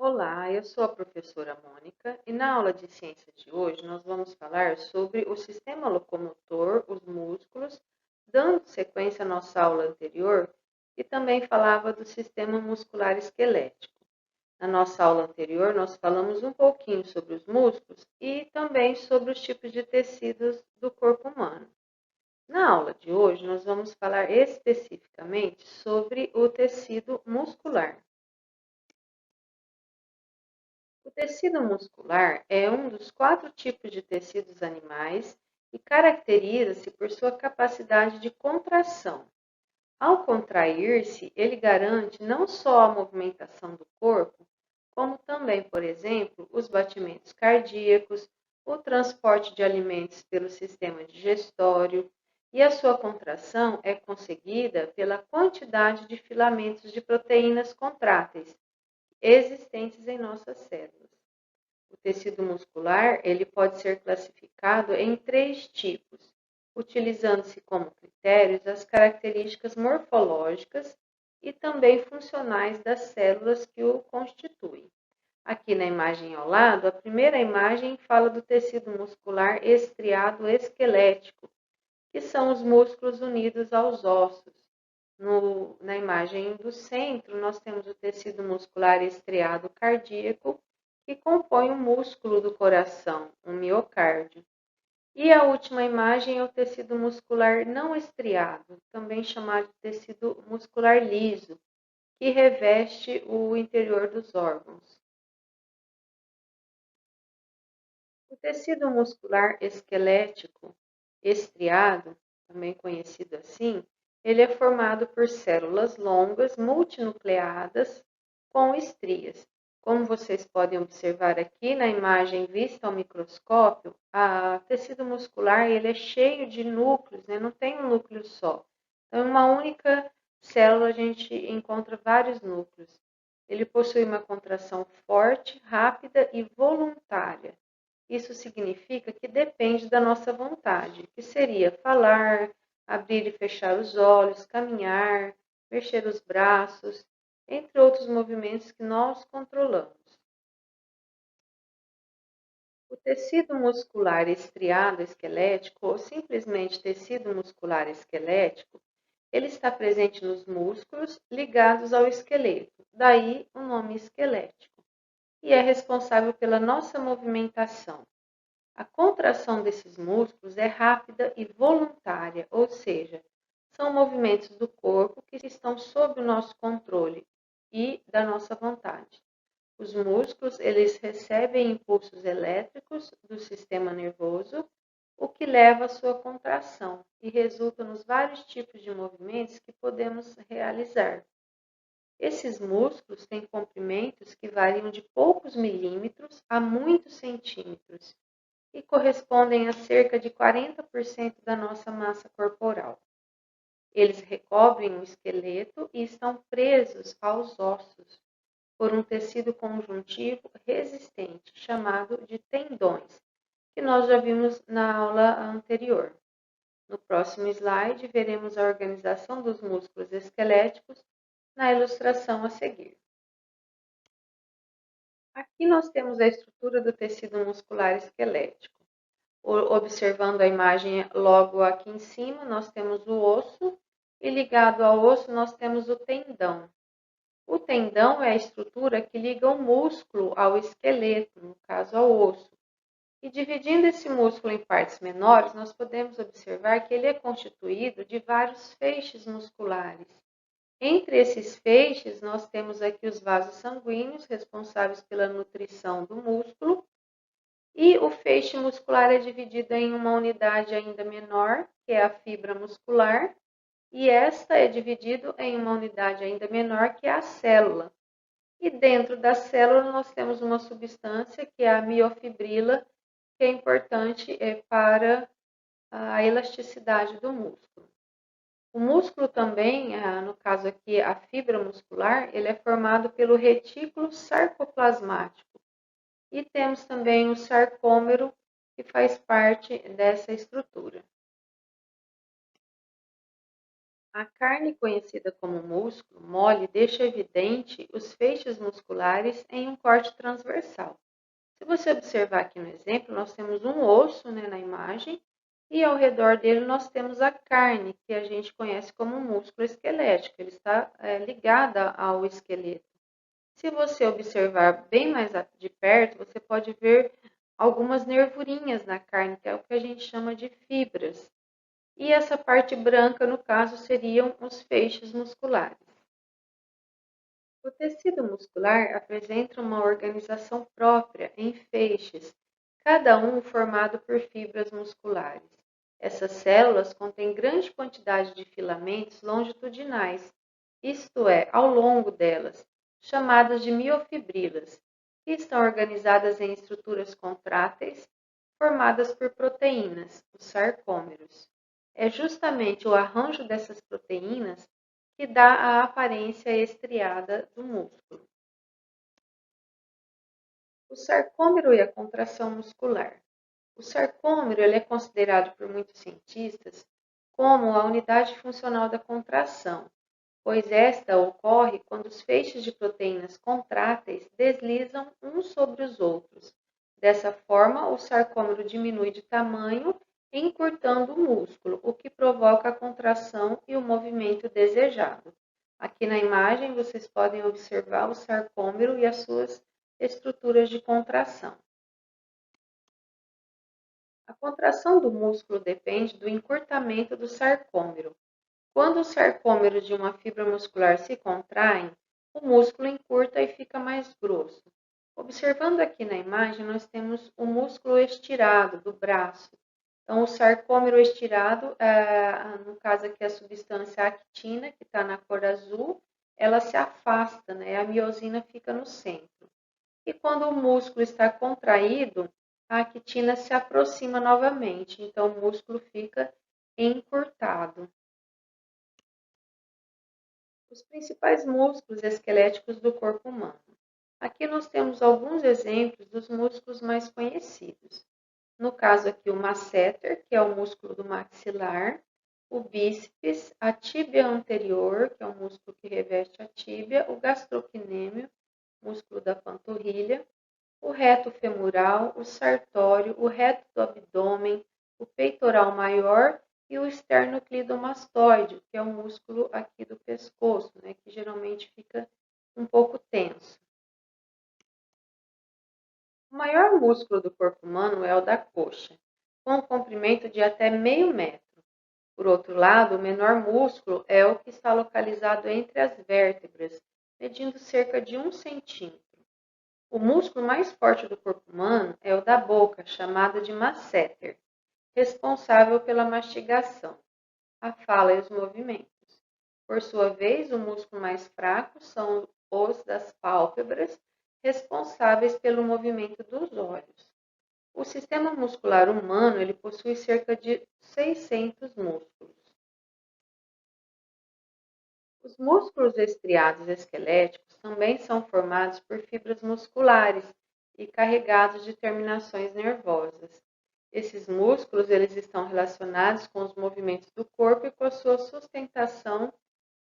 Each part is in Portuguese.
Olá, eu sou a professora Mônica e na aula de ciências de hoje nós vamos falar sobre o sistema locomotor, os músculos, dando sequência à nossa aula anterior, que também falava do sistema muscular esquelético. Na nossa aula anterior nós falamos um pouquinho sobre os músculos e também sobre os tipos de tecidos do corpo humano. Na aula de hoje nós vamos falar especificamente sobre o tecido muscular. O tecido muscular é um dos 4 tipos de tecidos animais e caracteriza-se por sua capacidade de contração. Ao contrair-se, ele garante não só a movimentação do corpo, como também, por exemplo, os batimentos cardíacos, o transporte de alimentos pelo sistema digestório, e a sua contração é conseguida pela quantidade de filamentos de proteínas contráteis existentes em nossas células. O tecido muscular, ele pode ser classificado em 3 tipos, utilizando-se como critérios as características morfológicas e também funcionais das células que o constituem. Aqui na imagem ao lado, a primeira imagem fala do tecido muscular estriado esquelético, que são os músculos unidos aos ossos. Na imagem do centro, nós temos o tecido muscular estriado cardíaco, que compõe o músculo do coração, o miocárdio. E a última imagem é o tecido muscular não estriado, também chamado de tecido muscular liso, que reveste o interior dos órgãos. O tecido muscular esquelético estriado, também conhecido assim, ele é formado por células longas multinucleadas com estrias. Como vocês podem observar aqui na imagem vista ao microscópio, o tecido muscular ele é cheio de núcleos, né? Não tem um núcleo só. Então, em uma única célula a gente encontra vários núcleos. Ele possui uma contração forte, rápida e voluntária. Isso significa que depende da nossa vontade, que seria falar, abrir e fechar os olhos, caminhar, mexer os braços, entre outros movimentos que nós controlamos. O tecido muscular estriado esquelético, ou simplesmente tecido muscular esquelético, ele está presente nos músculos ligados ao esqueleto, daí o nome esquelético, e é responsável pela nossa movimentação. A contração desses músculos é rápida e voluntária, ou seja, são movimentos do corpo que estão sob o nosso controle e da nossa vontade. Os músculos, eles recebem impulsos elétricos do sistema nervoso, o que leva à sua contração e resulta nos vários tipos de movimentos que podemos realizar. Esses músculos têm comprimentos que variam de poucos milímetros a muitos centímetros e correspondem a cerca de 40% da nossa massa corporal. Eles recobrem o esqueleto e estão presos aos ossos por um tecido conjuntivo resistente, chamado de tendões, que nós já vimos na aula anterior. No próximo slide, veremos a organização dos músculos esqueléticos na ilustração a seguir. Aqui nós temos a estrutura do tecido muscular esquelético. Observando a imagem logo aqui em cima, nós temos o osso e ligado ao osso nós temos o tendão. O tendão é a estrutura que liga o músculo ao esqueleto, no caso ao osso. E dividindo esse músculo em partes menores, nós podemos observar que ele é constituído de vários feixes musculares. Entre esses feixes, nós temos aqui os vasos sanguíneos, responsáveis pela nutrição do músculo, e o feixe muscular é dividido em uma unidade ainda menor, que é a fibra muscular, e esta é dividida em uma unidade ainda menor, que é a célula. E dentro da célula nós temos uma substância, que é a miofibrila, que é importante para a elasticidade do músculo. O músculo também, no caso aqui a fibra muscular, ele é formado pelo retículo sarcoplasmático. E temos também o sarcômero, que faz parte dessa estrutura. A carne conhecida como músculo mole deixa evidente os feixes musculares em um corte transversal. Se você observar aqui no exemplo, nós temos um osso, né, na imagem, e ao redor dele nós temos a carne, que a gente conhece como músculo esquelético. Ele está ligada ao esqueleto. Se você observar bem mais de perto, você pode ver algumas nervurinhas na carne, que é o que a gente chama de fibras. E essa parte branca, no caso, seriam os feixes musculares. O tecido muscular apresenta uma organização própria em feixes, cada um formado por fibras musculares. Essas células contêm grande quantidade de filamentos longitudinais, isto é, ao longo delas, chamadas de miofibrilas, que estão organizadas em estruturas contráteis formadas por proteínas, os sarcômeros. É justamente o arranjo dessas proteínas que dá a aparência estriada do músculo. O sarcômero e a contração muscular. O sarcômero ele é considerado por muitos cientistas como a unidade funcional da contração, pois esta ocorre quando os feixes de proteínas contráteis deslizam uns sobre os outros. Dessa forma, o sarcômero diminui de tamanho, encurtando o músculo, o que provoca a contração e o movimento desejado. Aqui na imagem, vocês podem observar o sarcômero e as suas estruturas de contração. A contração do músculo depende do encurtamento do sarcômero. Quando os sarcômeros de uma fibra muscular se contraem, o músculo encurta e fica mais grosso. Observando aqui na imagem, nós temos o músculo estirado do braço. Então, o sarcômero estirado, no caso aqui a substância actina, que está na cor azul, ela se afasta, né? A miosina fica no centro. E quando o músculo está contraído, a actina se aproxima novamente, então o músculo fica encurtado. Os principais músculos esqueléticos do corpo humano. Aqui nós temos alguns exemplos dos músculos mais conhecidos. No caso aqui, o masseter, que é o músculo do maxilar, o bíceps, a tíbia anterior, que é o músculo que reveste a tíbia, o gastrocnêmio, músculo da panturrilha, o reto femoral, o sartório, o reto do abdômen, o peitoral maior e o esternocleidomastoide, que é o músculo aqui do pescoço, né, que geralmente fica um pouco tenso. O maior músculo do corpo humano é o da coxa, com um comprimento de até meio metro. Por outro lado, o menor músculo é o que está localizado entre as vértebras, medindo cerca de 1 centímetro. O músculo mais forte do corpo humano é o da boca, chamado de masseter, responsável pela mastigação, a fala e os movimentos. Por sua vez, o músculo mais fraco são os das pálpebras, responsáveis pelo movimento dos olhos. O sistema muscular humano ele possui cerca de 600 músculos. Os músculos estriados esqueléticos também são formados por fibras musculares e carregados de terminações nervosas. Esses músculos eles estão relacionados com os movimentos do corpo e com a sua sustentação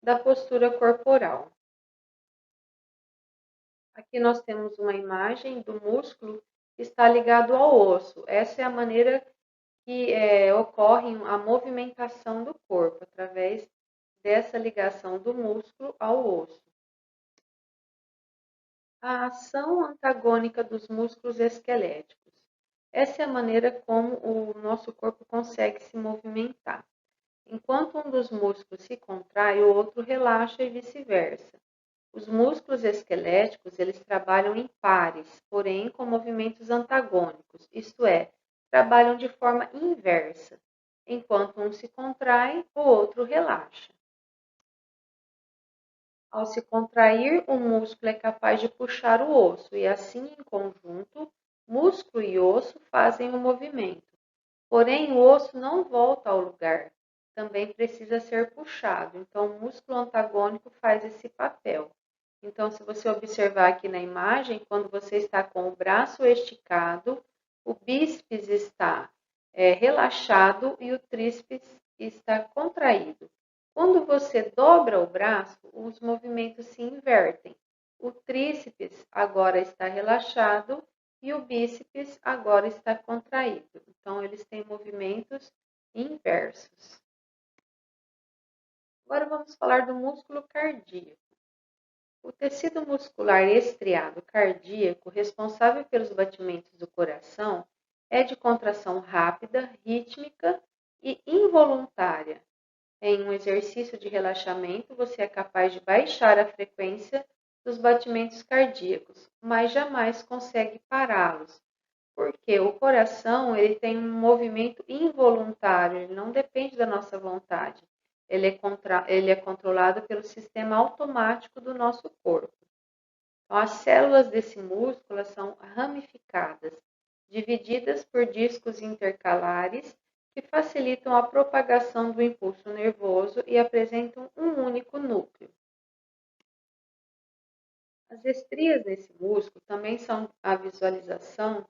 da postura corporal. Aqui nós temos uma imagem do músculo que está ligado ao osso. Essa é a maneira que ocorre a movimentação do corpo, através dessa ligação do músculo ao osso. A ação antagônica dos músculos esqueléticos. Essa é a maneira como o nosso corpo consegue se movimentar. Enquanto um dos músculos se contrai, o outro relaxa e vice-versa. Os músculos esqueléticos, eles trabalham em pares, porém com movimentos antagônicos, isto é, trabalham de forma inversa. Enquanto um se contrai, o outro relaxa. Ao se contrair, o músculo é capaz de puxar o osso e assim, em conjunto, músculo e osso fazem o movimento. Porém, o osso não volta ao lugar, também precisa ser puxado. Então, o músculo antagônico faz esse papel. Então, se você observar aqui na imagem, quando você está com o braço esticado, o bíceps está relaxado e o tríceps está contraído. Quando você dobra o braço, os movimentos se invertem. O tríceps agora está relaxado e o bíceps agora está contraído. Então, eles têm movimentos inversos. Agora vamos falar do músculo cardíaco. O tecido muscular estriado cardíaco, responsável pelos batimentos do coração, é de contração rápida, rítmica e involuntária. Em um exercício de relaxamento, você é capaz de baixar a frequência dos batimentos cardíacos, mas jamais consegue pará-los, porque o coração ele tem um movimento involuntário, ele não depende da nossa vontade. Ele é controlado pelo sistema automático do nosso corpo. Então, as células desse músculo são ramificadas, divididas por discos intercalares que facilitam a propagação do impulso nervoso e apresentam um único núcleo. As estrias desse músculo também são a visualização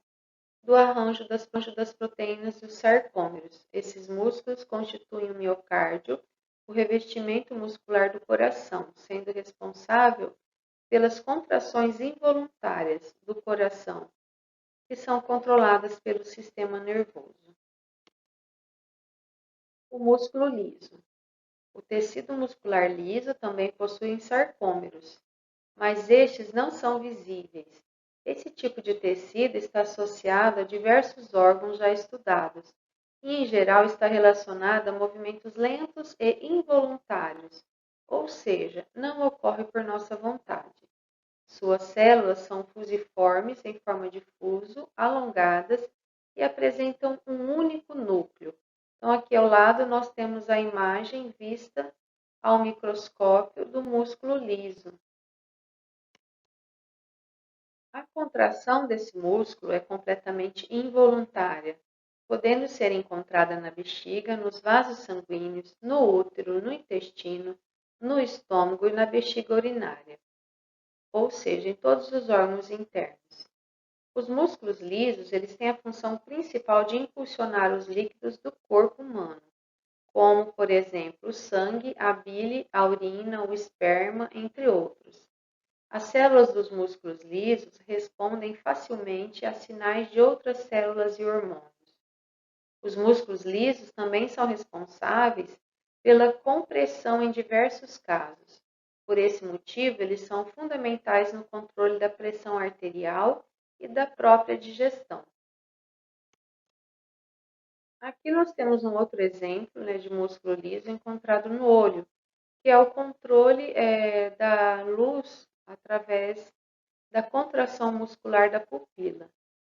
do arranjo das proteínas dos sarcômeros. Esses músculos constituem o miocárdio, o revestimento muscular do coração, sendo responsável pelas contrações involuntárias do coração, que são controladas pelo sistema nervoso. O músculo liso. O tecido muscular liso também possui sarcômeros, mas estes não são visíveis. Esse tipo de tecido está associado a diversos órgãos já estudados e, em geral, está relacionado a movimentos lentos e involuntários, ou seja, não ocorre por nossa vontade. Suas células são fusiformes em forma de fuso, alongadas e apresentam um único núcleo. Então, aqui ao lado nós temos a imagem vista ao microscópio do músculo liso. A contração desse músculo é completamente involuntária, podendo ser encontrada na bexiga, nos vasos sanguíneos, no útero, no intestino, no estômago e na bexiga urinária, ou seja, em todos os órgãos internos. Os músculos lisos, eles têm a função principal de impulsionar os líquidos do corpo humano, como, por exemplo, o sangue, a bile, a urina, o esperma, entre outros. As células dos músculos lisos respondem facilmente a sinais de outras células e hormônios. Os músculos lisos também são responsáveis pela compressão em diversos casos. Por esse motivo, eles são fundamentais no controle da pressão arterial e da própria digestão. Aqui nós temos um outro exemplo de músculo liso encontrado no olho, que é o controle da luz através da contração muscular da pupila.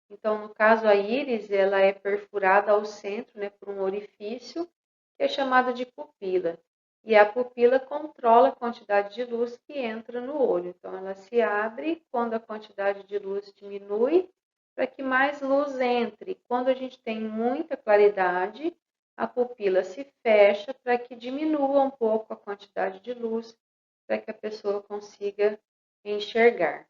Então, no caso, a íris ela é perfurada ao centro por um orifício, que é chamado de pupila. E a pupila controla a quantidade de luz que entra no olho. Então, ela se abre quando a quantidade de luz diminui, para que mais luz entre. Quando a gente tem muita claridade, a pupila se fecha para que diminua um pouco a quantidade de luz, para que a pessoa consiga enxergar.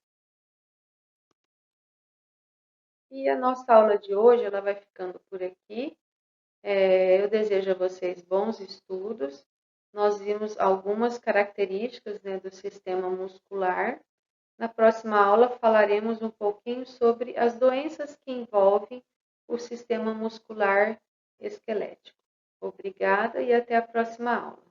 E a nossa aula de hoje ela vai ficando por aqui. Eu desejo a vocês bons estudos. Nós vimos algumas características do sistema muscular. Na próxima aula falaremos um pouquinho sobre as doenças que envolvem o sistema muscular esquelético. Obrigada e até a próxima aula.